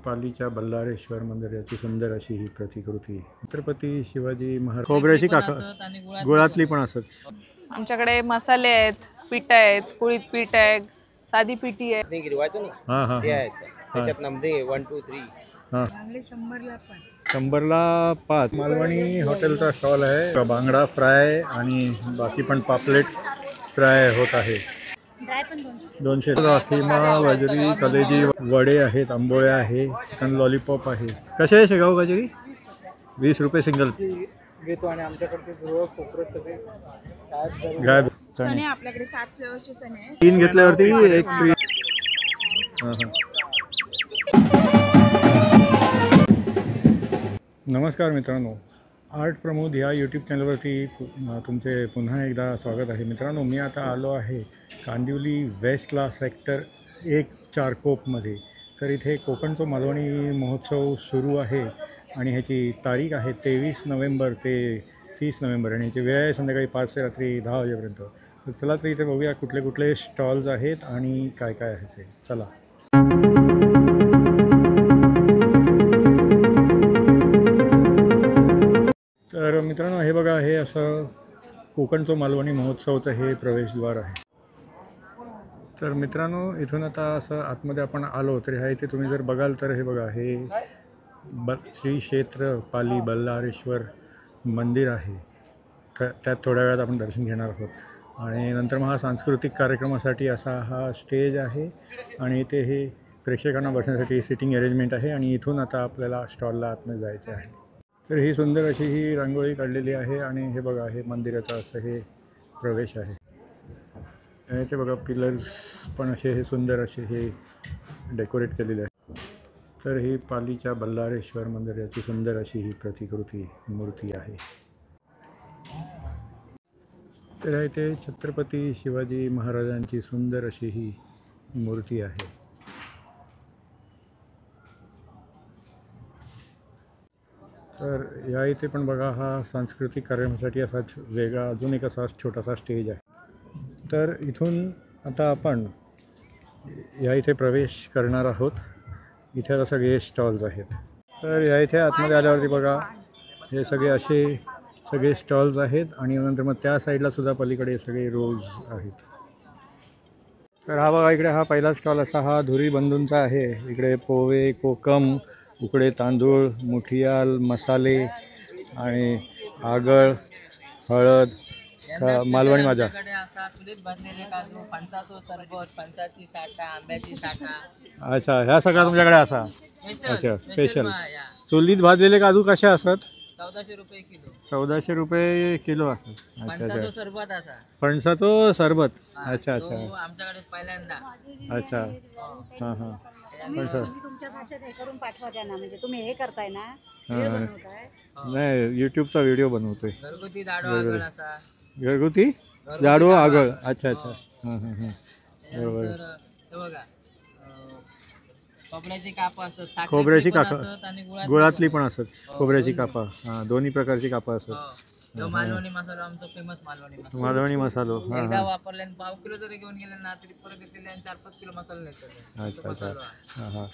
पालीच्या बल्लाळेश्वर मंदिर याची सुंदर अशी ही प्रतिकृती छत्रपती शिवाजी महाराज खोबऱ्याची गुळातली पण असत। आमच्याकडे मसाले आहेत, पीठ आहेत, कुळीत पीठ आहे, साधी पिठी आहे। हां हां त्याच्यात नंबर 1 2 3 हां 100ला 5 मालवणी हॉटेलचा स्टॉल आहे। बांगडा फ्राय आणि बाकी पण पापलेट फ्राय होत आहे। 200 खिमा वजरी कलेजी वडे आहेत, आंबोळ्या आहे, चिकन लॉलीपॉप आहे। कसे आहे शेगाव गजरी? 20 रुपये सिंगल घेतो आणि आमच्याकडचे सर्व कोपरे सगळे गायब चणे आपल्याकडे 7 फ्लेवरचे चणे आहे। 3 घेतल्यावरती एक फ्री। नमस्कार मित्रांनो, आर्ट प्रमोद या यूट्यूब चॅनलवरती तुमचे पुन्हा एकदा स्वागत आहे। मित्रांनो, मी आता आलो आहे कांदिवली वेस्टला सेक्टर 1 चारकोपमध्ये। तर इथे कोकणचा मालवणी महोत्सव सुरू आहे आणि ह्याची तारीख आहे 23 नोव्हेंबर ते 30 नोव्हेंबर आणि ह्याची वेळ आहे संध्याकाळी 5 ते रात्री 10 वाजेपर्यंत। तर चला तर इथे बघूया कुठले कुठले स्टॉल्स आहेत आणि काय काय आहे ते। चला तर मित्रांनो, हे बघा, हे असं कोकणचा मालवणी महोत्सवचं हे प्रवेशद्वार आहे। तर मित्रांनो, इथून आता असं आतमध्ये आपण आलो तर ह्या इथे तुम्ही जर बघाल तर हे बघा, हे श्री क्षेत्र पाली बल्लाळेश्वर मंदिर आहे। त्यात थोड्या वेळात आपण दर्शन घेणार आहोत आणि नंतर मग हा सांस्कृतिक कार्यक्रमासाठी असा हा स्टेज आहे आणि इथे हे प्रेक्षकांना बसण्यासाठी सिटिंग अरेंजमेंट आहे आणि इथून आता आपल्याला स्टॉलला आतमध्ये जायचं आहे। तर ही सुंदर अशी ही रांगोळी काढलेली आहे आणि हे बघा, हे मंदिराचं असं हे प्रवेश आहे। याचे बघा पिलर्स पण असे हे सुंदर असे हे डेकोरेट केलेले आहे। तर ही पालीच्या बल्लाळेश्वर मंदिर याची सुंदर अशी ही प्रतिकृती मूर्ती आहे। तर इथे छत्रपती शिवाजी महाराजांची सुंदर अशी ही मूर्ती आहे। तर या इथे पण बघा, हा सांस्कृतिक कार्यक्रमासाठी असाच वेगळा अजून एक असा छोटासा स्टेज आहे। तर इथून आता आपण या इथे प्रवेश करणार आहोत। इथे आता सगळे स्टॉल्स आहेत। तर या इथे आतमध्ये आल्यावरती बघा, हे सगळे असे सगळे स्टॉल्स आहेत आणि नंतर मग त्या साईडला सुद्धा पलीकडे सगळे रोज आहेत। तर हा बघा, इकडे हा पहिला स्टॉल असा हा धुरी बंधूंचा आहे। इकडे पोहे, कोकम, उकडे तांदूळ, मुठियाल, मसाले आणि आगळ, हळद, मालवणी माझा। अच्छा, ह्या सगळ्या तुमच्याकडे असा? अच्छा, स्पेशल चुलीत भाजलेले काजू कसे असतात? 1400 रुपये किलो। 1400 रुपये किलो असतात। अच्छा अच्छा, सरबत असा फणसाचं सरबत। अच्छा अच्छा, आमच्याकडे पहिल्यांदा। अच्छा हां हां, तुमच्या भाषेत हे करून पाठवा त्यांना, म्हणजे तुम्ही हे करताय ना, नाही यूट्यूबचा व्हिडिओ बनवतोय। घरगुती लाडू आगळ असा, घरगुती लाडू आगळ। अच्छा अच्छा, हां हां हां, बरोबर। हे बघा, खोबऱ्याची कापं असतात, खोबऱ्याची कापं आणि गुळातली पण असत, खोबऱ्याची कापा। हां, दोन्ही प्रकारची कापं असतात। मालवणी मसाला आमचा फेमस मालवणी मसालो। एकदा वापरल्याने 1/2 किलो जरी घेऊन गेले ना तरी परत येतील आणि 4-5 किलो मसाला नेतात। अच्छा अच्छा, हां हां।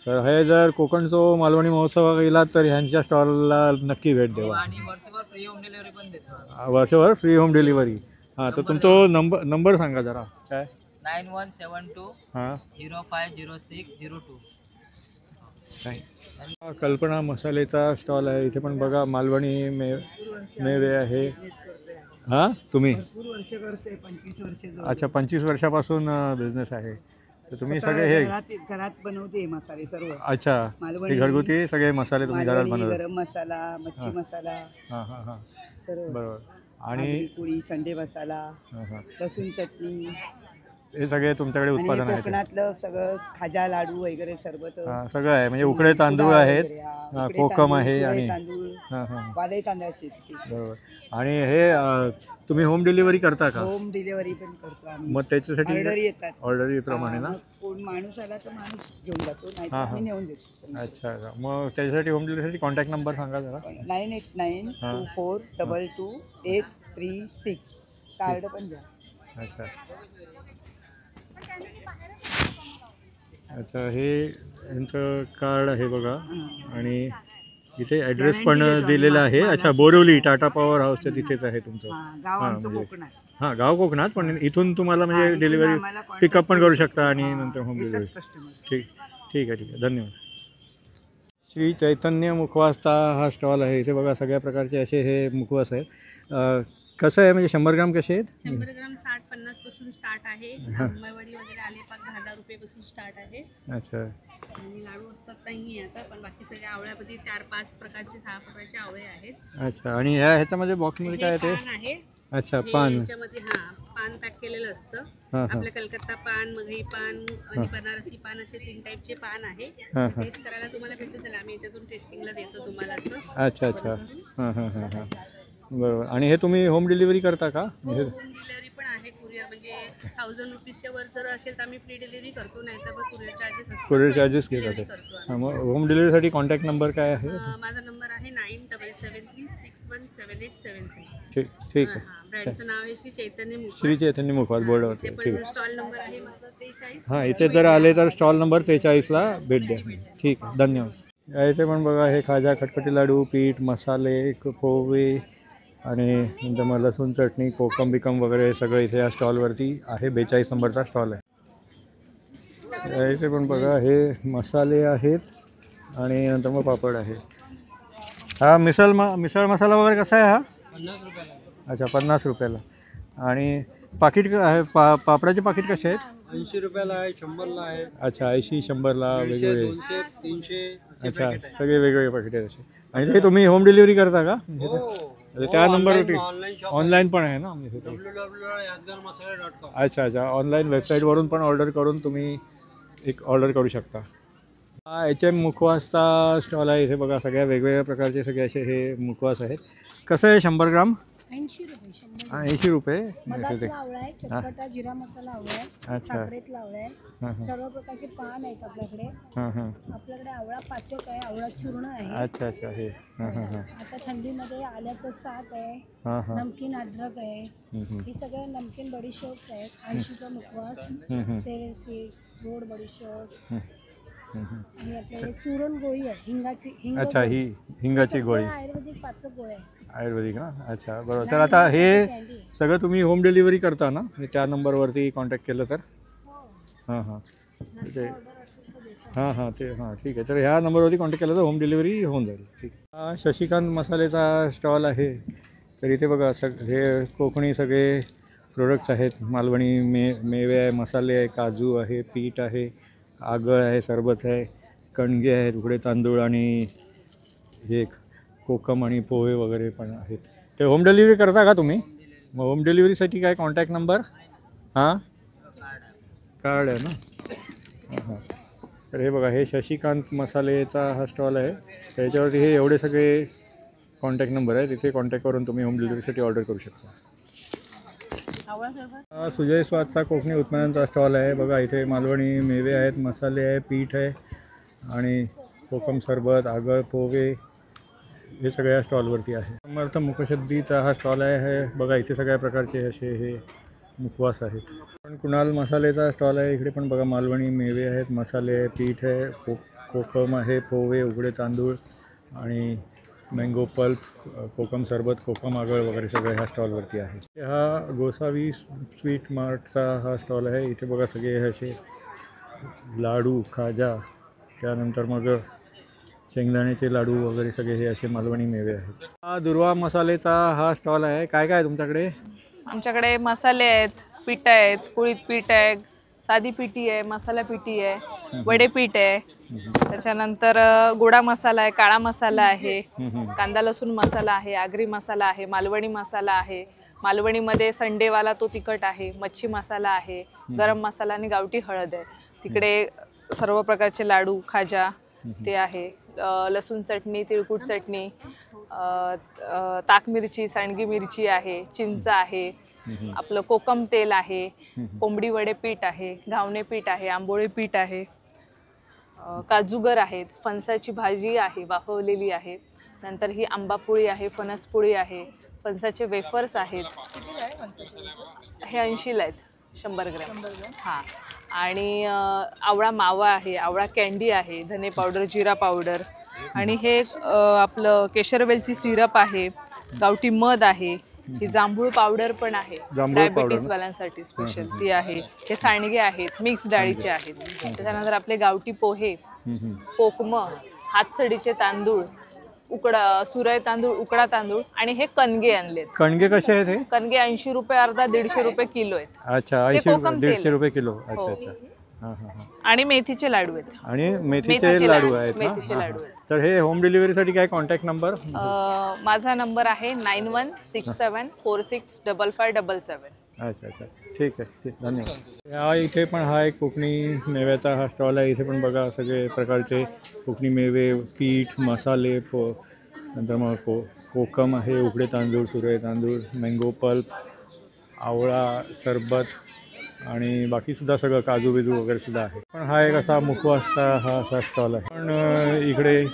तर हे जर कोकणचा मालवणी महोत्सव गेला तर ह्यांच्या स्टॉलला नक्की भेट द्यावा आणि वर्षभर फ्री होम डिलिव्हरी पण देतो। वर्षभर फ्री होम डिलिव्हरी। हां, तर तुमचा नंबर सांगा जरा। काय? 9172 हां 050602। कल्पना मसालेचा स्टॉल आहे। इथे पण बघा मालवणी मेवे आहे। हां, तुम्ही? अच्छा, 25 वर्षापासून बिझनेस आहे। तर तुम्ही सगळे हे घरात बनवते मसाले सर्व। अच्छा, हे घरगुती सगळे मसाले तुम्ही घरात बनवता? गरम मसाला, मच्छी मसाला, हां हां हां, सर्व बरोबर। आणि पोळी, संडे मसाला, हां हां, लसूण चटणी, हे सगळे तुमच्याकडे उत्पादन आहे? कोकणातलं सगळं खाजा लाडू वगैरे सरबत सगळं आहे, म्हणजे उकडे तांदूळ आहेत, कोकम आहे आणि तांदूळ, हां हां, वादळी तांदळाचे। बरोबर। आणि हे तुम्ही होम डिलिव्हरी करता का? होम डिलिव्हरी पण करतो आम्ही। मग त्याच्यासाठी ऑर्डर येतात, ऑर्डरी प्रमाणे ना? कोण माणूस आला तर माणूस घेऊन जातो, नाही तर आम्ही नेऊन देतो। अच्छा अच्छा, मग त्याच्यासाठी होम डिलिव्हरीसाठी कॉन्टॅक्ट नंबर सांगा जरा। 9892422836, कार्ड पण द्या। अच्छा, अच्छा, हे यांचं कार्ड आहे बघा आणि इथे ॲड्रेस पण दिलेला आहे. अच्छा, बोरिवली टाटा पॉवर हाऊसच्या तिथेच आहे तुमचं. गाव हां, आमचं म्हणजे कोकणात. हां, गाव कोकणात, पण इथून तुम्हाला म्हणजे इथून डिलिव्हरी आम्हाला contact पिकअप पण करू करू शकता आणि नंतर होम येतात डिलिव्हरी. customer. ठीक ठीक आहे, ठीक आहे, धन्यवाद. श्री चैतन्य मुखवासचा हा स्टॉल आहे. इथे बघा सगळ्या प्रकारचे असे हे मुखवास आहेत. कसं आहे म्हणजे 100 ग्राम कसे आहेत? 100 ग्राम 60-50 पासून स्टार्ट आहे. आंबावडी वगैरे आले पण 10 रुपये पासून स्टार्ट आहे. अच्छा आणि लाडू असतात नाही आता, पण बाकी सगळे आवळ्यामध्ये 4-5 प्रकारचे 6 प्रकारचे आवळे आहेत. अच्छा, आणि ह्याच्यामध्ये बॉक्समध्ये काय हे आहे ते? पान आहे. अच्छा, हे पान. याच्यामध्ये पान पॅक केलेलं असतं. हां, आपलं कलकत्ता पान, मघई पान आणि बनारसी पान असे 3 टाईपचे पान आहे. हां, हां. टेस्ट करायला तुम्हाला भेटून जाईल. आम्ही याच्यातून टेस्टिंगला देतो तुम्हाला असं. अच्छा अच्छा, हां हां हां हां, बरोबर. आणि हे तुम्ही होम डिलिव्हरी करता का? हो, होम डिलिव्हरी पण आहे. कुरिअर म्हणजे 1000 रुपीजच्या वर जर असेल तर आम्ही फ्री डिलिव्हरी करतो, नाही तर मग कुरिअर चार्जेस असतात. कुरिअर चार्जेस घेतात Delivery ते. करतो आम्ही. हां, मग होम डिलिव्हरीसाठी कॉन्टॅक्ट नंबर काय आहे? माझा नंबर आहे 9773617873. ठीक ठीक आहे. ब्रँडचं नाव आहे श्री चैतन्य मुखवास. श्री चैतन्य मुखवास बोर्डवरती ते आहे. पण ठीक आहे. स्टॉल नंबर आहे माझा 43. हां, इथे जर आले तर स्टॉल नंबर 43ला भेट द्या. ठीक आहे, धन्यवाद. या इथे पण बघा हे खाजा, खटपटी लाडू, पीठ, मसाले, पोहे आणि नंतर मग लसूण चटणी, कोकम बिकम वगैरे सगळं इथे या स्टॉलवरती आहे. 42 नंबरचा स्टॉल आहे. या इथे पण बघा हे मसाले आहेत आणि नंतर मग पापड आहे. हा मिसळ मसाला वगैरे कसा आहे हा? 50 रुपयाला. अच्छा, 50 रुपयाला. आणि पाकिट आहे पापडाचे पाकिट कसे आहेत? 80 रुपयाला आहे, 100ला आहे, अच्छा, 80, 100ला 100, वेगवेगळे. 200, 300 असे अच्छा, पॅकेट आहे. सगळे वेगवेगळे पाकिट आहेत असे. आणि ते तुम्ही होम डिलिव्हरी करता का? म्हणजे त्या नंबरवरती ऑनलाईन शॉप ऑनलाईन पण आहे ना म्हणजे ते? www.yadgarmasala.com. अच्छा अच्छा, ऑनलाईन वेबसाईटवरून पण ऑर्डर करून तुम्ही एक ऑर्डर करू शकता. हा HM मुखवासचा स्टॉल आहे. इथे बघा सगळ्या वेगवेगळ्या प्रकारचे सगळे असे हे मुखवास आहेत. कसं आहे 100 ग्राम? 80 रुपये 100. 80 रुपये. मधातला आवळा आहे, चटपटा जिरा मसाला आवळा आहे, अच्छा. साखरेतला आवळा आहे. हां हां सर्व प्रकारचे पान आहेत आपल्याकडे. हां हां, आपल्याकडे आवळा पाचक आहे, आवळा चूर्ण आहे. अच्छा अच्छा, हे हां हां हां आता थंडीमध्ये आल्याचं साठ आहे, हां हां, नमकीन अद्रक आहे. ही सगळे नमकीन बडीशेप्स आहेत. 80चा मुखवास, 7 सीड्स, गोड बडीशेप्स आणि आपल्याकडे चूरण गोळी आहे, हिंग अच्छा, ही हिंगाची गोळी आयुर्वेदिक पाचक गोळ्या आहेत. आयुर्वेदिक ना. अच्छा, बरोबर. तर आता हे सगळं तुम्ही होम डिलिव्हरी करता ना? म्हणजे त्या नंबरवरती कॉन्टॅक्ट केलं तर? हां हां ते हां हां ते हां, ठीक आहे. तर ह्या नंबरवरती कॉन्टॅक्ट केलं तर होम डिलिव्हरी होऊन जाईल. ठीक आहे. हा शशिकांत मसालेचा स्टॉल आहे. तर इथे बघा हे कोकणी सगळे प्रोडक्ट्स आहेत. मालवणी मेवे आहे, मसाले आहे, काजू आहे, पीठ आहे, आगळ आहे, सरबत आहे, कणगे आहेत, उकडे तांदूळ आणि हे कोकम आणि पोहे वगैरे पण आहेत. ते होम डिलिव्हरी करता का तुम्ही? मग होम डिलिव्हरीसाठी काय कॉन्टॅक्ट नंबर? हां, कार्ड आहे ना. हां हां. तर हे बघा हे शशिकांत मसालेचा हा स्टॉल आहे. त्याच्यावरती हे एवढे सगळे कॉन्टॅक्ट नंबर आहे. तिथे कॉन्टॅक्ट करून तुम्ही होम डिलिव्हरीसाठी ऑर्डर करू शकता. हा सुजय स्वादचा कोकणी उत्पादनांचा स्टॉल आहे. बघा इथे मालवणी मेवे आहेत, मसाले आहे, पीठ आहे आणि कोकम सरबत, आगळ, पोहे हे सगळ्या स्टॉलवरती आहे. समर्थ मुखशुद्धीचा हा स्टॉल आहे. हे बघा इथे सगळ्या प्रकारचे असे हे मुखवास आहेत. पण कुणाल मसालेचा स्टॉल आहे. इकडे पण बघा मालवणी मेवे आहेत, मसाले आहे, पीठ आहे, कोकम आहे, पोहे, उघडे तांदूळ आणि मँगो पल्प, कोकम सरबत, कोकम आगळ वगैरे सगळं ह्या स्टॉलवरती आहे. हा गोसावी स्वीट मार्टचा हा स्टॉल आहे. इथे बघा सगळे असे लाडू, खाजा, त्यानंतर मग शेंगदाण्याचे लाडू वगैरे सगळे हे असे मालवणी मेवे आहेत. हा दुर्वा मसालेचा हा स्टॉल आहे. काय काय आहे तुमच्याकडे? आमच्याकडे मसाले आहेत, पीठ आहेत, कुळीत पीठ आहे, साधी पिठी आहे, मसाला पिठी आहे, वडे पीठ आहे, त्याच्यानंतर गोडा मसाला आहे, काळा मसाला आहे, कांदा लसूण मसाला आहे, आगरी मसाला आहे, मालवणी मसाला आहे. मालवणीमध्ये संडेवाला तो तिखट आहे, मच्छी मसाला आहे, गरम मसाला आणि गावठी हळद आहे. तिकडे सर्व प्रकारचे लाडू, खाजा ते आहे, लसूण चटणी, तिळकुट चटणी, ताक मिरची, सांडगी मिरची आहे, चिंच आहे, आपलं कोकम तेल आहे, कोंबडी वडे पीठ आहे, घावणे पीठ आहे, आंबोळे पीठ आहे, काजूगर आहेत, फणसाची भाजी आहे वाफवलेली आहे, नंतर ही आंबापोळी आहे, फणसपोळी आहे, फणसाचे वेफर्स आहेत. हे 80ला आहेत 100 ग्रॅम. हां, आणि आवळा मावा आहे, आवळा कँडी आहे, धने पावडर, जिरा पावडर आणि हे आपलं केशरवेलची सिरप आहे, गावठी मध आहे, ही जांभूळ पावडर पण आहे डायबिटीस वाल्यांसाठी स्पेशल ती आहे, हे सांडगे आहेत मिक्स डाळीचे आहेत, त्याच्यानंतर आपले गावठी पोहे, कोकम, हातसडीचे तांदूळ, सुरई तांदूळ, उकडा तांदूळ आणि हे कणगे आणलेत. कणगे कसे आहेत हे? कणगे 80 रुपये अर्धा, 150 रुपये किलो आहेत. अच्छा, ते 80 कोकम तेल 150 रुपये किलो. अच्छा हो. अच्छा. हां हां हां. आणि मेथीचे लाडू आहेत. आणि मेथीचे लाडू आहेत ना? मेथीचे लाडू आहेत. तर हे होम डिलिव्हरीसाठी काय कॉन्टॅक्ट नंबर? माझा नंबर आहे 9167465577. अच्छा अच्छा, ठीक आहे, ठीक, धन्यवाद. या इथे पण हा एक कोकणी मेव्याचा हा स्टॉल आहे. इथे पण बघा सगळे प्रकारचे कोकणी मेवे, पीठ, मसाले, नंतर मग कोकम आहे, उकडे तांदूळ, सुरई तांदूळ, मँगो पल्प, आवळा सरबत आणि बाकीसुद्धा सगळं काजू बिजू वगैरे सुद्धा आहे. पण हा एक असा मुखवासचा हा असा स्टॉल आहे. पण इकडे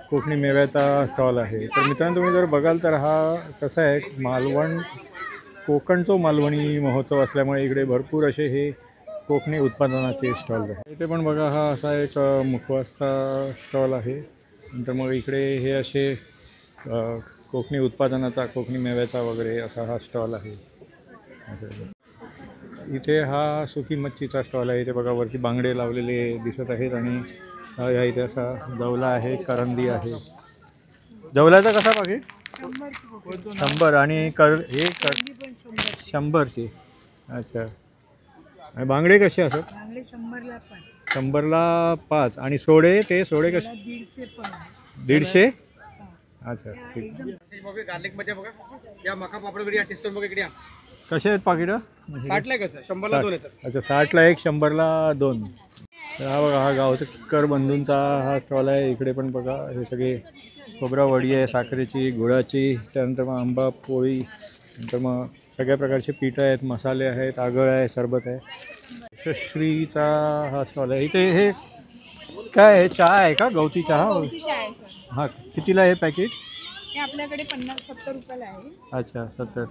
कोकणी मेव्याचा स्टॉल आहे. तर मित्रांनो, तुम्ही जर बघाल तर हा कसा आहे, मालवण कोकणचा मालवणी महोत्सव असल्यामुळे इकडे भरपूर असे हे कोकणी उत्पादनाचे स्टॉल आहे. इथे पण बघा हा असा एक मुखवासचा स्टॉल आहे. नंतर मग इकडे हे असे कोकणी उत्पादनाचा, कोकणी मेव्याचा वगैरे असा हा स्टॉल आहे. इथे हा सुकी मच्छीचा स्टॉल आहे. इथे बघा वरती बांगडे लावलेले दिसत आहेत आणि ह्या इथे असा जवला आहे, करंदी आहे. जवल्याचा कसा पाकिट? 100 आणि हे 100चे. अच्छा, आणि बांगडे कसे असतात? 100ला 5 आणि सोडे, ते सोडे कसे? 150. अच्छा, ठीक. गार्लिकमध्ये बघा या मका पापड बिर्याणी टेस्टून बघा इकडे. कसे आहेत पाकिटं? 60ला कसं 100ला 2 येतात. अच्छा, 60ला 1, 100ला 2. हा बघा हा गावकर बंधूंचा हा स्टॉल आहे. इकडे पण बघा हे सगळे खोबरावडी आहे, साखरेची, गुळाची, त्यानंतर मग आंबा पोळी, नंतर मग सगळ्या प्रकारचे पीठं आहेत, मसाले आहेत, आगळ आहे, सरबत आहे. यशस्वीचा हा स्टॉल आहे. इथे हे काय आहे, चहा आहे का? गवती चहा? हां, कितीला आहे पॅकेट? हे आपल्याकडे 50-70 रुपयाला आहे. अच्छा, 70.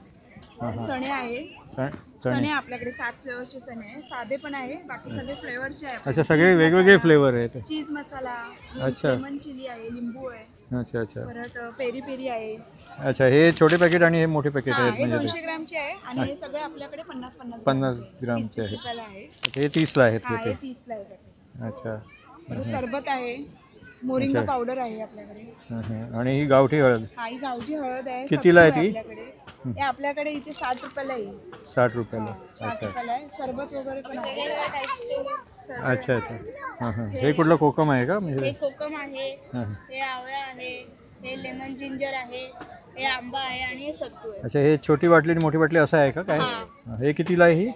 हां हां. चणे आहे, चणे चणे आपल्याकडे 7 फ्लेवरचे चणे आहे, साधे पण आहे, बाकी सगळे फ्लेवरचे आहे. अच्छा, सगळे वेगवेगळे फ्लेवर आहेत. चीज मसाला, अच्छा. लेमन चिली आहे, लिंबू आहे, अच्छा अच्छा. परत पेरी पेरी आहे. अच्छा, हे छोटे पॅकेट आणि हे मोठे पॅकेट हा, आहेत हे म्हणजे 200 ग्रॅमचे आहे आणि हे सगळे आपल्याकडे 50-50 50 ग्रामचे आहे. रुपयाला आहे. हे 30ला आहेत हा, ते. हे 30ला आहे पॅकेट. अच्छा. परत सरबत आहे, मोरिंगा पावडर आहे आपल्याकडे. हां हां. आणि ही गावठी हळद हा, ही गावठी हळद आहे. कितीला आहे 70 ती? आपल्याकडे. हे आपल्याकडे इथे 60 रुपयाला आहे. 60 रुपयाला. 60 रुपयाला आहे. सरबत वगैरे पण आहे. अच्छा अच्छा. हां हां. हे कुठलं कोकम आहे का? म्हणजे हे कोकम आहे, हां. हे आवळा आहे, हे लेमन जिंजर आहे, हे आंबा आहे आणि हे सत्तू आहे. अच्छा, हे छोटी बाटली आणि मोठी बाटली असं आहे का काय? हां. हे कितीला आहे ही?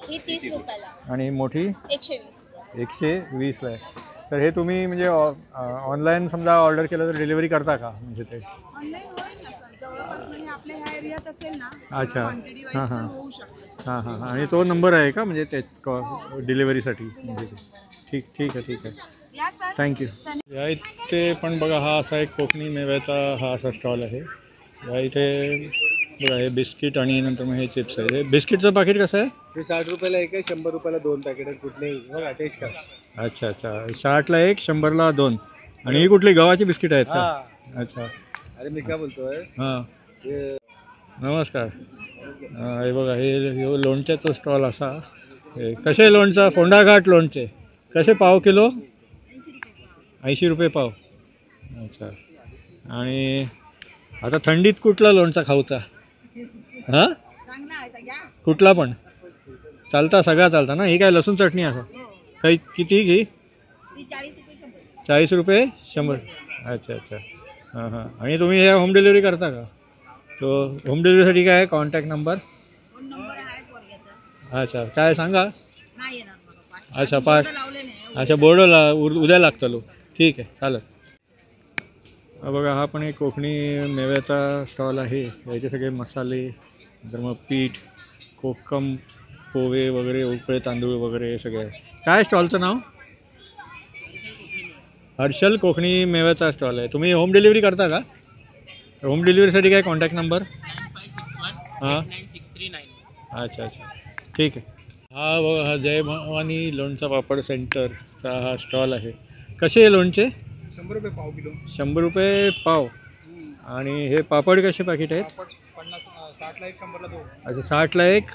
ही 30 रुपयाला, आणि मोठी 120. 120ला आहे. तर हे तुम्ही म्हणजे ऑनलाईन समजा ऑर्डर केलं तर डिलिव्हरी करता का? म्हणजे ते ऑनलाईन होईल ना सर, जवळपास म्हणजे आपल्या ह्या एरियात असेल ना, अच्छा. क्वांटिटी हां वाईज हां. होऊ शकतं. हां हां. आणि तो नंबर आहे का म्हणजे ते डिलिव्हरीसाठी? म्हणजे ठीक ठीक आहे, ठीक आहे. या सर. थँक्यू. या इथे पण बघा हा असा एक कोकणी मेव्याचा हा असा स्टॉल आहे. या इथे बघा हे बिस्किट आणि नंतर मग हे चिप्स आहे. हे बिस्किटचं पाकिट कसं आहे? हे 60 रुपयाला एक आहे, 100 रुपयाला 2 पॅकेट आहेत. कुठलेही बघा, टेस्ट करा. अच्छा अच्छा. 60ला 1, 100ला 2. आणि ही कुठली गव्हाची बिस्किट आहेत का? अच्छा. अरे मी काय बोलतोय, हां, नमस्कार. हे बघा हे लोणच्याचं स्टॉल असा. हे कसे लोणचं? फोंडाघाट लोणचे कसे पाव किलो? 80 रुपये पाव. अच्छा. आणि आता थंडीत कुठला लोणचा खाऊचा? हां, कुठला पण चालता, सगळा चालता ना? ही काय लसूण चटणी असं काही किती घे? 40 रुपये 100. अच्छा अच्छा. हां हां. आणि तुम्ही हे होम डिलिव्हरी करता का? तो होम डिलिव्हरीसाठी काय कॉन्टॅक्ट नंबर? अच्छा, काय सांगा? अच्छा, 5. अच्छा, बोर्डला उद्या लागतलो. ठीक आहे, चालेल. बघा हा पण एक कोकणी मेव्याचा स्टॉल आहे. याचे सगळे मसाले, नंतर मग पीठ, कोकम, पोहे वगैरे, उकळे तांदूळ वगैरे सगळे आहे. काय स्टॉलचं नाव? हर्षल कोकणी मेव्याचा स्टॉल आहे. तुम्ही होम डिलिव्हरी करता का? होम डिलिव्हरीसाठी काय कॉन्टॅक्ट नंबर? हां. अच्छा अच्छा, ठीक आहे. हा बघा हा जय भवानी लोणचा पापड सेंटरचा हा स्टॉल आहे. कसे आहे लोणचे? 100 रुपये पाव किलो. 100 रुपये पाव. आणि हे पापड कसे पॅकेट आहेत? 60ला एक 100ला 2. अच्छा 60ला एक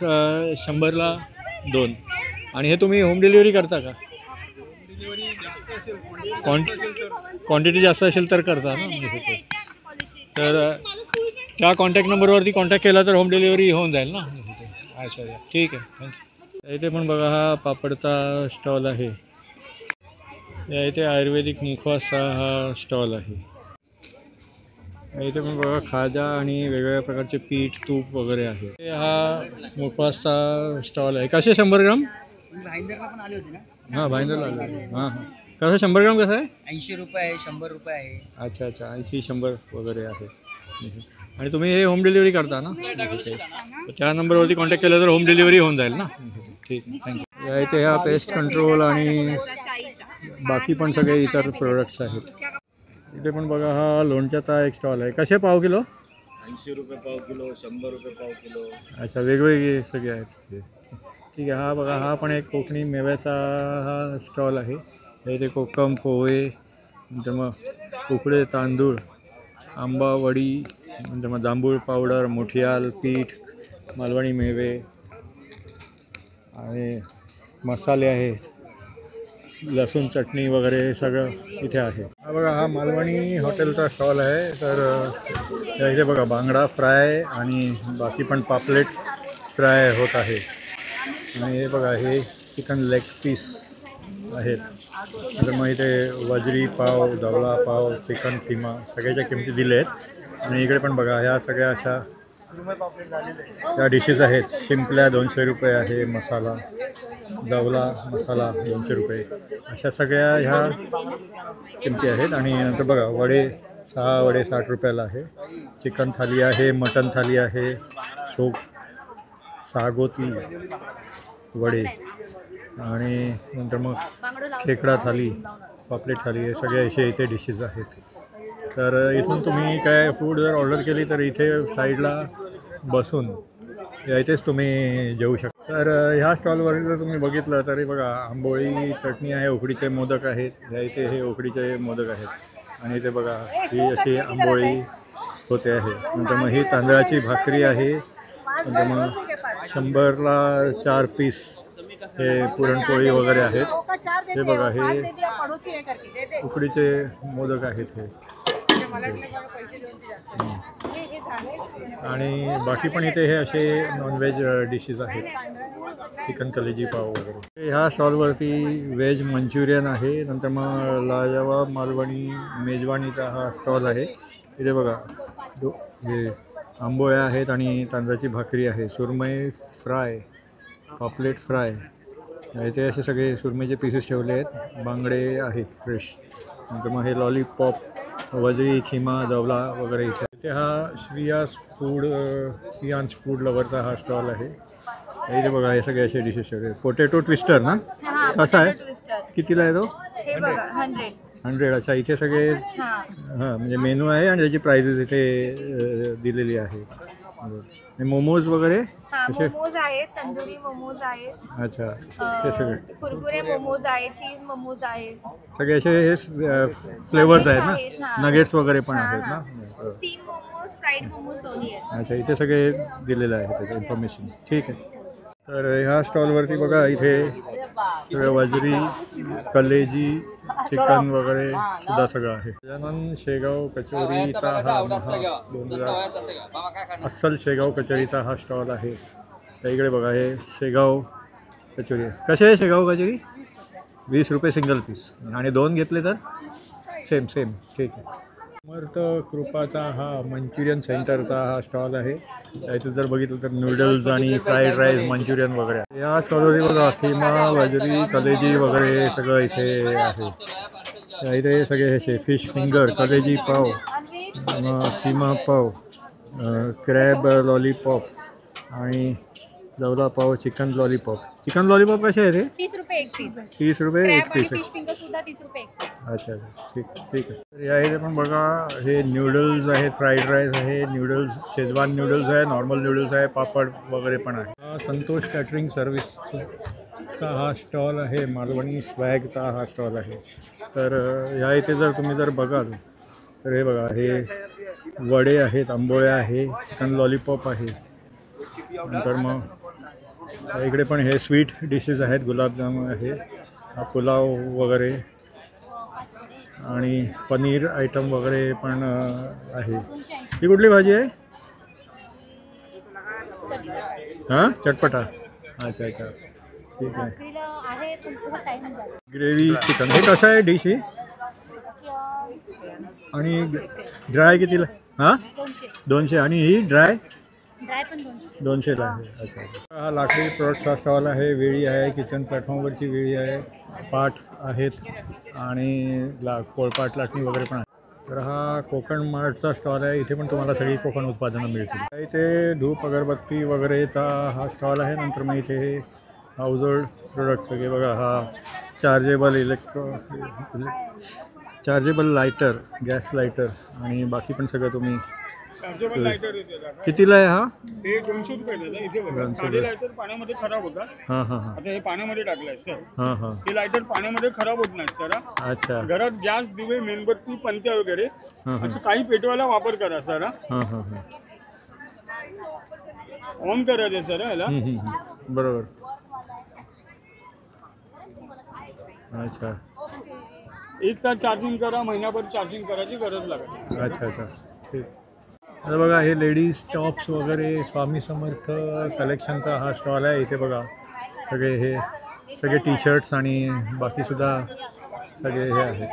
100ला 2. आणि हे तुम्ही होम डिलिव्हरी करता का? डिलिव्हरी जास्त असेल क्वांटिटी जास्त असेल तर करता ना. तर त्या कॉन्टॅक्ट नंबरवरती कॉन्टॅक्ट केला तर होम डिलिव्हरी होऊन जाईल ना. अच्छा अच्छा ठीक आहे थँक्यू. इथे पण बघा हा पापडचा स्टॉल आहे. या इथे आयुर्वेदिक मुखवासचा हा स्टॉल आहे. इथे पण बघा खाजा आणि वेगवेगळ्या प्रकारचे पीठ तूप वगैरे आहे. हा मुखवासचा स्टॉल आहे. कसे 100 ग्राम? भाईंदरला पण आले होते ना. हां भाईंदरला आलं. हां हां कसं 100 ग्राम कसं आहे? 80 रुपये आहे, 100 रुपये आहे. अच्छा अच्छा 80-100 वगैरे आहे. आणि तुम्ही हे होम डिलिव्हरी करता ना? त्या नंबरवरती कॉन्टॅक्ट केलं तर होम डिलिव्हरी होऊन जाईल ना. ठीक थँक्यू. या इथे ह्या पेस्ट कंट्रोल आणि बाकी पण सगळे इतर प्रोडक्ट्स आहेत. इथे पण बघा हा लोणच्याचा एक स्टॉल आहे. कसे पाव किलो? 80 रुपये पाव किलो, 100 रुपये पाव किलो. अच्छा वेगवेगळे सगळे आहेत. ठीक आहे. हा बघा हा पण एक कोकणी मेव्याचा हा स्टॉल आहे. इथे कोकम पोहे नंतर मग उकडे तांदूळ आंबा वडी नंतर मग जांभूळ पावडर मोठियाल पीठ मालवणी मेवे आणि मसाले आहेत. लसूण चटणी वगैरे सगळं इथे आहे. हा बघा हा मालवणी हॉटेलचा स्टॉल आहे. तर इथे बघा बांगडा फ्राय आणि बाकी पण पापलेट फ्राय होत आहे. आणि हे बघा हे चिकन लेग पीस आहेत. तर मग इथे वजरी पाव जवला पाव चिकन किमा सगळ्याच्या किमती दिल्या आहेत. आणि इकडे पण बघा ह्या सगळ्या अशा त्या डिशेस आहेत. शिंपल्या 200 रुपये आहे. मसाला जवला मसाला 200 रुपये अशा सगळ्या ह्या किमती आहेत. आणि नंतर बघा वडे 6 वडे 60 रुपयाला आहे. चिकन थाली आहे मटन थाली आहे. सागोती वडे आणि नंतर मग खेकडा थाली पापलेट थाली हे सगळे असे इथे डिशेस आहेत. तर इथून तुम्ही काय फूड जर ऑर्डर केली तर इथे साईडला बसून इथेच तुम्ही जेवू शकता. तर ह्या स्टॉलवर जर तुम्ही बघितलं तरी बघा आंबोळी चटणी आहे. उकडीचे मोदक आहेत. ह्या इथे हे उकडीचे मोदक आहेत. आणि इथे बघा ही अशी आंबोळी होते आहे. नंतर मग ही तांदळाची भाकरी आहे. नंतर मग 100ला 4 पीस हे पुरणपोळी वगैरे आहेत. हे बघा हे उकडीचे मोदक आहेत हे. आणि बाकी पण इथे हे असे नॉनव्हेज डिशेस आहेत. चिकन कलेजी पाव वगैरे. ह्या स्टॉलवरती व्हेज मंचुरियन आहे. नंतर मग लाजवाब मालवणी मेजवानीचा हा स्टॉल आहे. इथे बघा हे आंबोळ्या आहेत आणि तांदळाची भाकरी आहे. सुरमई फ्राय पापलेट फ्राय इथे असे सगळे सुरमईचे पीसेस ठेवले आहेत. बांगडे आहेत फ्रेश. नंतर मग हे लॉलीपॉप वजरी खिमा जवला वगैरे इथे हा श्रियांश फूड लवरचा हा स्टॉल आहे. इथे बघा हे सगळे असे डिशेस ठेवले. पोटॅटो ट्विस्टर ना कसा आहे? कितीला आहे तो? 100. अच्छा इथे सगळे हां म्हणजे मेनू आहे आणि त्याची प्राइजेस इथे दिलेली आहे. मोमोज वगैरे मोमोज आहेत तंदुरी मोमोज आहेत. अच्छा ते सगळे कुरकुरे मोमोज आहेत चीज मोमोज आहेत. सगळे असे हे फ्लेवर्स आहेत ना. नगेट्स वगैरे पण आहेत ना. स्टीम मोमोज फ्राईड मोमोज दोन्ही आहेत. अच्छा इथे सगळे दिलेलं आहे त्याचं इन्फॉर्मेशन. ठीक आहे. तर ह्या स्टॉलवरती बघा इथे सगळं वजरी कलेजी चिकन वगैरे सुद्धा सगळं आहे. गजानन शेगाव कचोरीचा हा 2000 अस्सल शेगाव कचोरीचा हा स्टॉल आहे. त्या इकडे बघा हे शेगाव कचोरी. कसे आहे शेगाव कचोरी? 20 रुपये सिंगल पीस आणि 2 घेतले तर सेम. ठीक आहे. समर्थ कृपाचा हा मंचुरियन सेंटरचा हा स्टॉल आहे. इथे जर बघितलं तर नूडल्स आणि फ्राईड राईस मंचुरियन वगैरे आहे. या स्टॉलवरती बघा खिमा वजरी कलेजी वगैरे सगळं इथे आहे. इथे सगळे असे फिश फिंगर कलेजी पाव खिमा पाव क्रॅब लॉलीपॉप आणि जवला पाव चिकन लॉलीपॉप चिकन लॉलीपॉप कसे आहे ते? 30 रुपये एक पीस. 30 रुपये एक पीस आहे. फिश फिंगर सुद्धा 30 रुपये एक पीस. अच्छा अच्छा, ठीक ठीक आहे. तर या इथे पण बघा हे न्यूडल्स आहेत, फ्राईड राईस आहे, न्यूडल्स शेजवान न्यूडल्स आहे, नॉर्मल न्यूडल्स आहे, पापड वगैरे पण आहे. हा संतोष कॅटरिंग सर्व्हिसचा हा स्टॉल आहे, मालवणी स्वॅगचा हा स्टॉल आहे. तर ह्या इथे जर तुम्ही जर बघाल तर हे बघा, हे वडे आहेत, आंबोळ्या आहे, चिकन लॉलीपॉप आहे. नंतर मग इकडे पण हे स्वीट डिशेस आहेत, गुलाबजामुन आहे, पुलाव वगैरे आणि पनीर आयटम वगैरे पण आहे. ही कुठली भाजी आहे? हां, चटपटा. अच्छा अच्छा, ठीक आहे. ग्रेव्ही चिकन हे कसं आहे डिश ही? आणि ड्राय कितीला? हां, 200. आणि ही ड्राय ड्राय पण 200ला आहे. अच्छा अच्छा. हा लाकडी प्रोडक्टचा स्टॉल आहे, वेळी आहे, किचन प्लॅटफॉर्मवरची वेळी आहे, पाट आहेत आणि पोळपाट लाटणी वगैरे पण आहे. तर हा कोकण मार्टचा स्टॉल आहे, इथे पण तुम्हाला सगळी कोकण उत्पादनं मिळतील. इथे धूप अगरबत्ती वगैरेचा हा स्टॉल आहे. नंतर मग इथे हे हाऊसहोल्ड प्रोडक्ट्स सगळे बघा, हा चार्जेबल लायटर, गॅस लायटर आणि बाकी पण सगळं तुम्ही. कितीला आहे हा? हे 200 रुपये दादा. इथे बघा, साधे लायटर पाण्यामध्ये खराब होतात. हां हां हां. आता हे पाण्यामध्ये टाकलंय सर. हां हां. हे लायटर पाण्यामध्ये खराब होत नाही सर. अच्छा. घरात गॅस, दिवे, मेणबत्ती, पंत्या वगैरे असं काही पेटवायला वापर करा सर. हां हां हां. ऑन करायचं सर ह्याला. बरोबर. अच्छा. 1 तास चार्जिंग करा, महिनाभर चार्जिंग करायची गरज लागते. अच्छा अच्छा, ठीक. आता बघा हे लेडीज टॉप्स वगैरे स्वामी समर्थ कलेक्शनचा हा स्टॉल आहे. इथे बघा सगळे हे सगळे टी शर्ट्स आणि बाकीसुद्धा सगळे हे आहेत.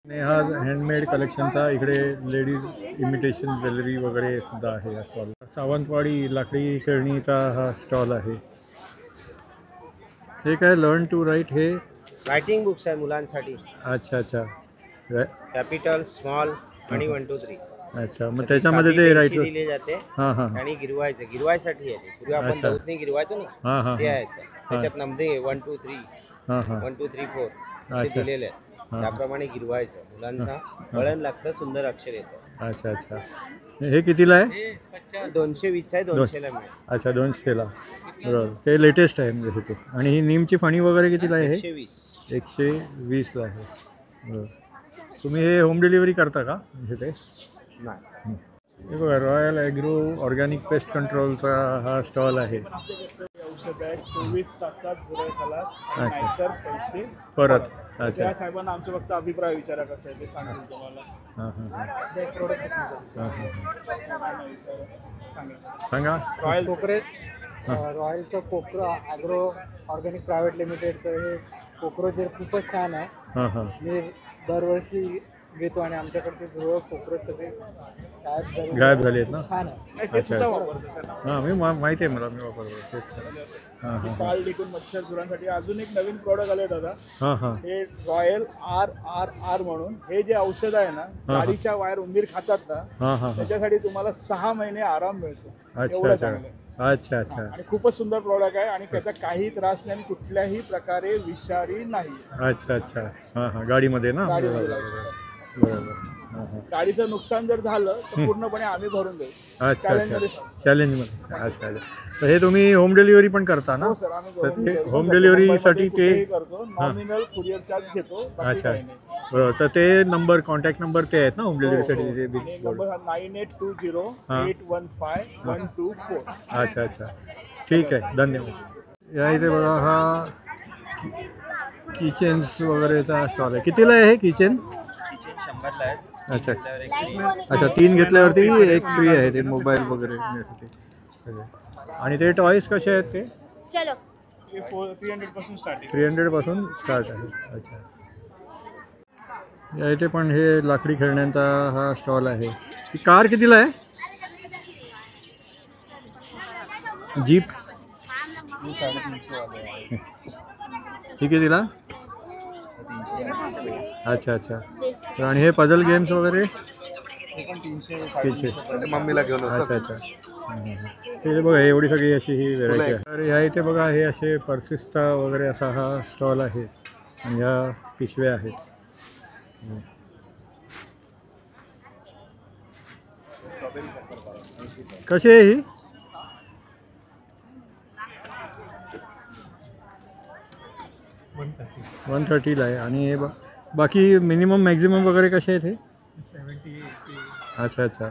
आणि हा हँडमेड कलेक्शनचा इकडे लेडीज इमिटेशन ज्वेलरी वगैरे सुद्धा आहे हा स्टॉल. सावंतवाडी लाकडी खेळणीचा हा स्टॉल आहे. हे काय लर्न टू राईट, हे रायटिंग बुक्स आहे मुलांसाठी. अच्छा अच्छा. कॅपिटल, स्मॉल आणि 1 2 3. अच्छा, मग त्याच्यामध्ये ते राईट दिले जाते. हां हां. आणि गिरवायसाठी आहे. पूर्वी आपण अच्छा. दौतनी गिरवायचो ना, हां हां ते आहे सर. त्याच्यात नंबरिंग आहे 1 2 3, हां हां. 1 2 3 4 असे अच्छा. दिलेले आहे. त्याप्रमाणे गिरवायचं. मुलांना वळण लागतं, सुंदर अक्षर येतं. अच्छा अच्छा. हे कितीला आहे? 220 आहे, 200ला मिळेल. अच्छा, 200ला. बरोबर, ते लेटेस्ट आहे म्हणजे ते. आणि ही नीमची फणी वगैरे कितीला आहे? 120. 120ला आहे. बरोबर. तुम्ही हे होम डिलिव्हरी करता का म्हणजे ते? नाही. हे बघा, रॉयल ॲग्रो ऑर्गॅनिक पेस्ट कंट्रोलचा हा स्टॉल आहे. औषध आहे 24 तासात जुराई खालात, अच्छा. नाहीतर पैसे परत. अच्छा. त्या साहेबांना आमचं फक्त अभिप्राय विचारा कसं आहे ते सांगेल तुम्हाला. हां हां हां. प्रोडक्ट हां हां. सांगा. सांगा. रॉयल कोकरे रॉयलचं कोकरो ॲग्रो ऑर्गॅनिक प्रायव्हेट लिमिटेडचं हे कोक्रोचर खूपच छान आहे. हां हां. मी दरवर्षी घेतो आणि आमच्याकडचे जवळ कोकरो सगळे गायब झाले आहेत ना? छान आहे. अच्छा. हां, मी माहिती आहे मला, मी वापरतो तेच. हां हां. पाल टिकून मच्छर चुरांसाठी अजून एक नवीन प्रॉडक्ट आले दादा. हां हां. हे रॉयल RRR म्हणून हे जे औषध आहे ना, गाडीच्या वायर उंदीर खातात ना, हां हां. त्याच्यासाठी तुम्हाला 6 महिने आराम मिळतो. अच्छा एवढं अच्छा. चांगलं आहे. अच्छा अच्छा. आणि खूपच सुंदर प्रॉडक्ट आहे आणि त्याचा काही त्रास नाही आणि कुठल्याही प्रकारे विषारी नाही. अच्छा अच्छा. हां हां. गाडीमध्ये ना? गाडीमध्ये बरोबर. हां हां. गाडीचं नुकसान जर झालं तर पूर्णपणे आम्ही भरून देऊ. अच्छा अच्छा. चॅलेंजमध्ये. अच्छा अच्छा. तर हे तुम्ही होम डिलिव्हरी पण करता ना? हो सर, आम्ही तर ते होम डिलिव्हरीसाठी ते करतो. नॉमिनल कुरिअर चार्ज घेतो. अच्छा. बरोबर. तर ते नंबर, कॉन्टॅक्ट नंबर ते आहेत ना होम डिलिव्हरीसाठी? ते नंबर 9820820124. अच्छा अच्छा. ठीक आहे, धन्यवाद. या इथे बघा हा किचन्स वगैरेचा स्टॉल आहे. कितीला आहे हे किचन? 100ला आहे. अच्छा अच्छा. 3 घेतल्यावरती 1 फ्री आहे, ते मोबाईल वगैरे घेण्यासाठी सगळे. आणि ते टॉयज कसे आहेत ते? चलो 300 पासून स्टार्टिंग. 300 पासून स्टार्ट आहे. अच्छा. या इथे पण हे लाकडी खेळण्यांचा हा स्टॉल आहे. ही कार कितीला आहे? जीप ही कितीला? अच्छा अच्छा. आणि हे पझल गेम्स वगैरे? 300. मम्मीला घेऊन अच्छा अच्छा. हे बघा एवढी सगळी अशी ही व्हेरायटी आहे. तर ह्या इथे बघा हे असे पर्सिसचा वगैरे असा हा स्टॉल आहे आणि ह्या पिशव्या आहेत. कशी आहे ही? $130 आहे. आणि हे बाकी मिनिमम मॅक्झिमम वगैरे कसे आहेत हे? 70, 80. अच्छा अच्छा,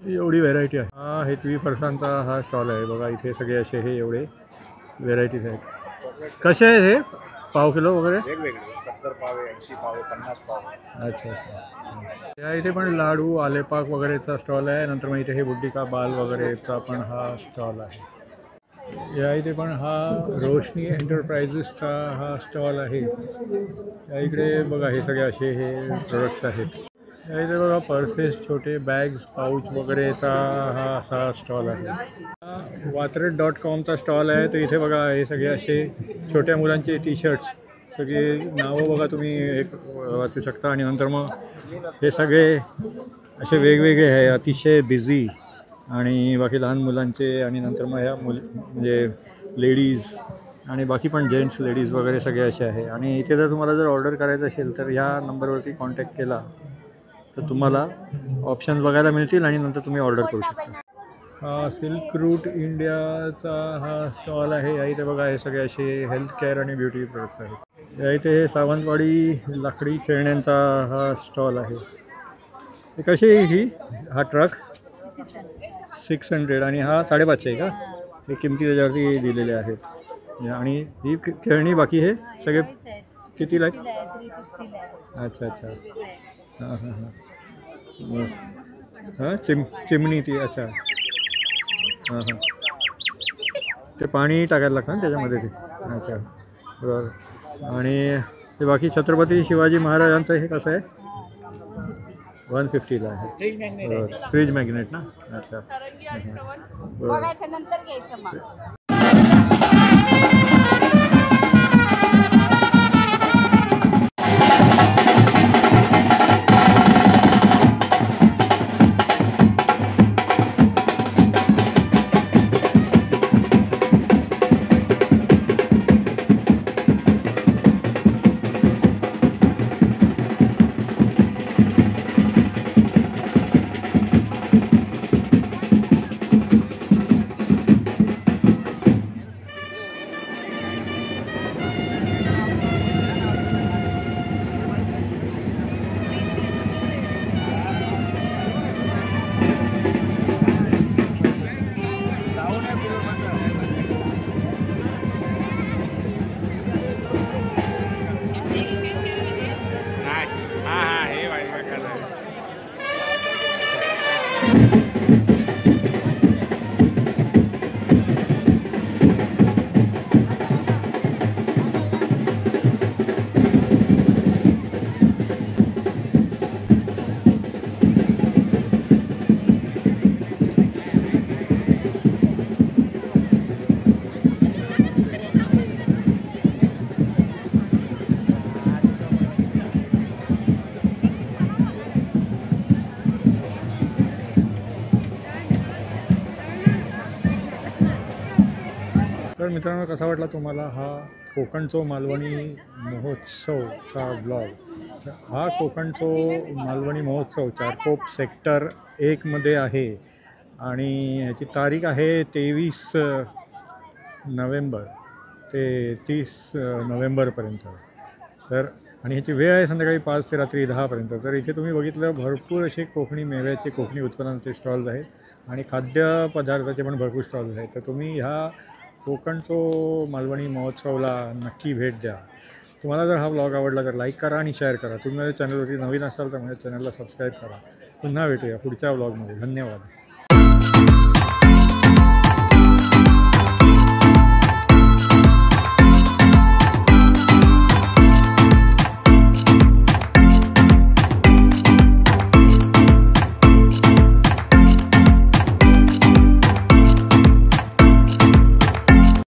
एवढी व्हेरायटी आहे. हा हेतवी फरसांचा हा स्टॉल आहे बघा. इथे सगळे असे हे एवढे व्हेरायटीज आहेत. कसे आहेत हे? पाव किलो वगैरे वेगवेगळे 70 पाव, 80 पाव, 50 पाव. अच्छा अच्छा. या इथे पण लाडू आलेपाक वगैरेचा स्टॉल आहे. नंतर मग इथे हे बुड्डी का बाल वगैरेचा पण हा स्टॉल आहे. या इथे पण हा रोशनी एंटरप्राइजेसचा हा स्टॉल आहे. या इकडे बघा हे सगळे असे हे प्रोडक्ट्स आहेत. या इथे बघा पर्सेस, छोटे बॅग्स, पाऊच वगैरेचा हा असा स्टॉल आहे. हा वात्रेट.comचा स्टॉल आहे. तर इथे बघा हे सगळे असे छोट्या मुलांचे टी शर्ट्स, सगळे नावं बघा तुम्ही एक वाचू शकता. आणि नंतर मग हे सगळे असे वेगवेगळे आहे, अतिशय बिझी. आणि बाकी लहान मुलांचे आणि नंतर मग ह्या म्हणजे लेडीज आणि बाकी पण जेंट्स लेडीज वगैरे सगळे असे आहे. आणि इथे जर तुम्हाला जर ऑर्डर करायचं असेल तर ह्या नंबरवरती कॉन्टॅक्ट केला तर तुम्हाला ऑप्शन्स बघायला मिळतील आणि नंतर तुम्ही ऑर्डर करू शकता. हा सिल्क रूट इंडियाचा हा स्टॉल आहे. या इथे बघा हे सगळे असे हेल्थ केअर आणि ब्युटी प्रोडक्ट्स आहेत. या इथे हे सावंतवाडी लाकडी खेळण्यांचा हा स्टॉल आहे. हे कशी आहे ही? हा ट्रक 600 आणि हा 550 आहे का? हे किमती त्याच्यावरती दिलेले आहेत. आणि ही खेळणी बाकी हे सगळे कितीला आहेत? अच्छा अच्छा. हां हां हां हां चिमणी ती. अच्छा हां हां, ते पाणी टाकायला लागतं ना त्याच्यामध्ये ते. अच्छा बरं. आणि ते बाकी छत्रपती शिवाजी महाराजांचं हे कसं आहे? 150ला आहे. बरं, फ्रीज मॅग्नेट ना. अच्छा बरं. नंतर घ्यायचं मग. तर मित्रांनो, कसा वाटला तुम्हाला हा कोकणचो मालवणी महोत्सवचा ब्लॉग? हा कोकणचो मालवणी महोत्सव चारकोप सेक्टर 1मध्ये आहे आणि ह्याची तारीख आहे 23 नोव्हेंबर ते 30 नोव्हेंबरपर्यंत. तर आणि ह्याची वेळ आहे संध्याकाळी 5 ते रात्री 10पर्यंत. तर इथे तुम्ही बघितलं भरपूर असे कोकणी मेव्याचे, कोकणी उत्पन्नाचे स्टॉल्स आहेत आणि खाद्यपदार्थाचे पण भरपूर स्टॉल्स आहेत. तर तुम्ही ह्या कोकणचो मालवणी महोत्सवला नक्की भेट द्या. तुम्हाला जर हा ब्लॉग आवडला तर लाईक करा आणि शेअर करा. तुम्ही माझ्या चॅनलवरती नवीन असाल तर माझ्या चॅनलला सबस्क्राईब करा. पुन्हा भेटूया पुढच्या ब्लॉगमध्ये. धन्यवाद.